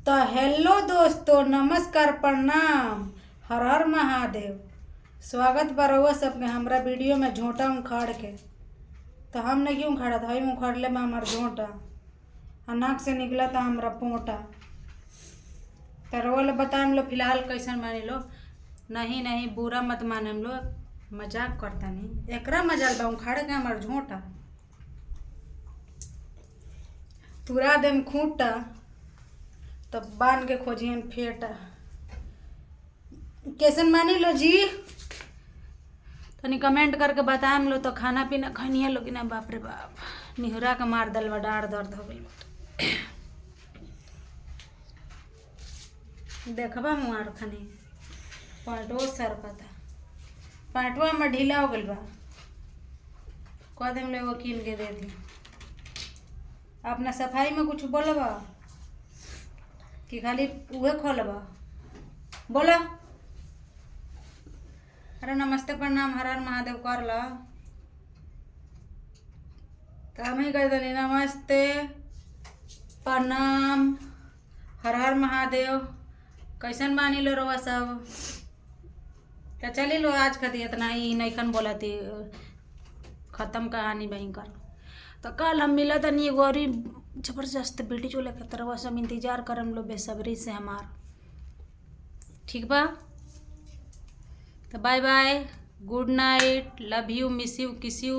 तो हेलो दोस्तों, नमस्कार, प्रणाम, हर हर महादेव। स्वागत बा रउआ सबके हमरा वीडियो में झोंटा उखाड़ के। तो हम नहीं क्यों उखाड़ा था, हम उखाड़ ले हमार झोंटा और नाक से निकला था हमरा पोंटा। तो रउआ लोग बता हम लोग फिलहाल कैसन मानी लो। नहीं नहीं, बुरा मत माने, हम लोग मजाक करता नहीं। एकरा मजाल बा उखाड़े के हमार झोंटा तुरा देम खूंटा तब बांध के खोजियन फेटा। कैसन मानी लो जी, तनी कमेंट करके बताएम लो। तो खाना पीना खनिया लोग ना, बाप रे बाप, निहुरा के मार दल बा, डार दर्द हो गई। देखबा मुआर खनी पाटो सर पता पाटवा में ढीला हो गई बा, कह देम ले वकील के दे दी। अपना सफाई में कुछ बोलबा कि खाली उहे खोलबा, बोला। अरे नमस्ते प्रणाम हर हर महादेव कर ला, काम ही कर दनी। नमस्ते प्रणाम हर हर महादेव। कैसन मानी लो रउआ सब? तो चली लो, आज खाती इतना ही नैखन बोला थी, खत्म कहानी भयंकर। तो कल हम मिला था नहीं, गौरी जबरदस्त बेटी जो लेकर तरह सब इंतजार कर हम लोग बेसब्री से हमार। ठीक बा, तो bye bye, good night, love you, miss you, kiss you.